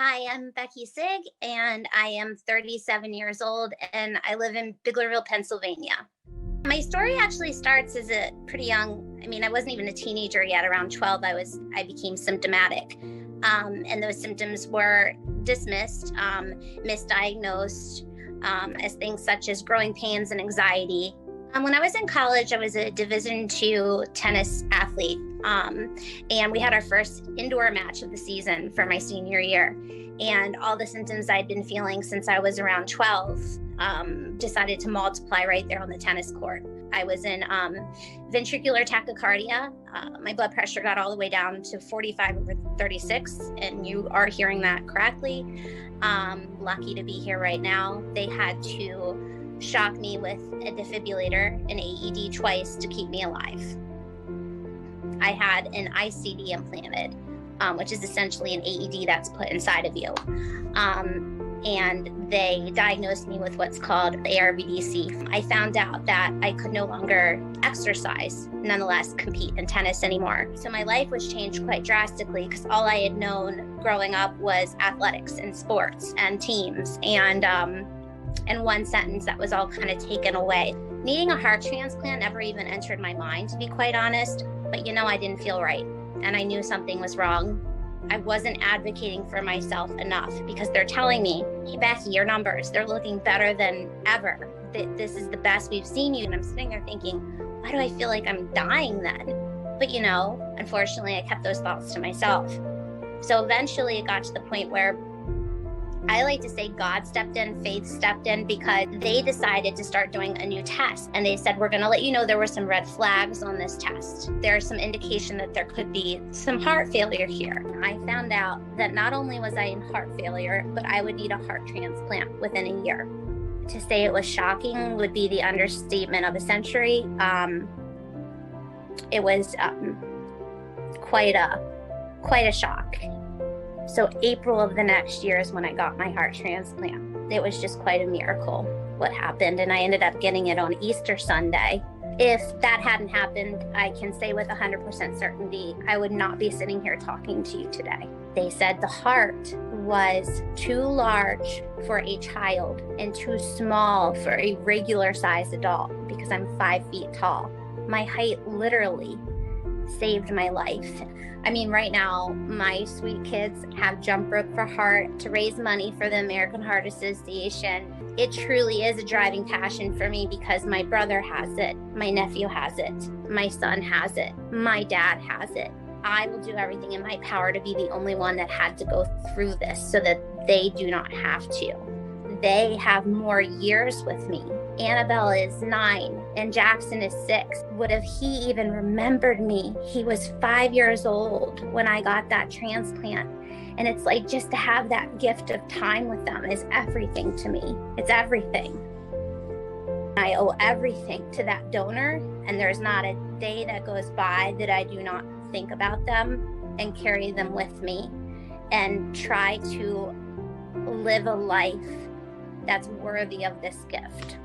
Hi, I'm Becky Sig, and I am 37 years old, and I live in Biglerville, Pennsylvania. My story actually starts as a pretty young. I wasn't even a teenager yet. Around 12, I became symptomatic, and those symptoms were dismissed, misdiagnosed as things such as growing pains and anxiety. When I was in college, I was a Division II tennis athlete, and we had our first indoor match of the season for my senior year. And all the symptoms I'd been feeling since I was around 12 decided to multiply right there on the tennis court. I was in ventricular tachycardia. My blood pressure got all the way down to 45/36, and you are hearing that correctly. Lucky to be here right now. They had to shock me with a defibrillator, an AED, twice to keep me alive. I had an ICD implanted, which is essentially an AED that's put inside of you. And they diagnosed me with what's called ARVDC. I found out that I could no longer exercise, nonetheless compete in tennis anymore. So my life was changed quite drastically because all I had known growing up was athletics and sports and teams. And in one sentence, that was all kind of taken away. Needing a heart transplant never even entered my mind, to be quite honest. But I didn't feel right, and I knew something was wrong. I wasn't advocating for myself enough because they're telling me, hey, Becky, your numbers, they're looking better than ever. This is the best we've seen you. And I'm sitting there thinking, why do I feel like I'm dying then? But unfortunately, I kept those thoughts to myself. So eventually it got to the point where I like to say God stepped in, faith stepped in, because they decided to start doing a new test. And they said, we're going to let you know there were some red flags on this test. There's some indication that there could be some heart failure here. I found out that not only was I in heart failure, but I would need a heart transplant within a year. To say it was shocking would be the understatement of a century. It was quite a shock. So April of the next year is when I got my heart transplant. It was just quite a miracle what happened, and I ended up getting it on Easter Sunday. If that hadn't happened, I can say with 100% certainty, I would not be sitting here talking to you today. They said the heart was too large for a child and too small for a regular sized adult because I'm 5 feet tall. My height literally saved my life. Right now, my sweet kids have jump rope for heart to raise money for the American Heart Association. It truly is a driving passion for me because my brother has it, my nephew has it, my son has it, my dad has it. I will do everything in my power to be the only one that had to go through this so that they do not have to. They have more years with me. Annabelle is 9 and Jackson is 6. Would have he even remembered me? He was 5 years old when I got that transplant. And it's like just to have that gift of time with them is everything to me. It's everything. I owe everything to that donor, and there's not a day that goes by that I do not think about them and carry them with me and try to live a life that's worthy of this gift.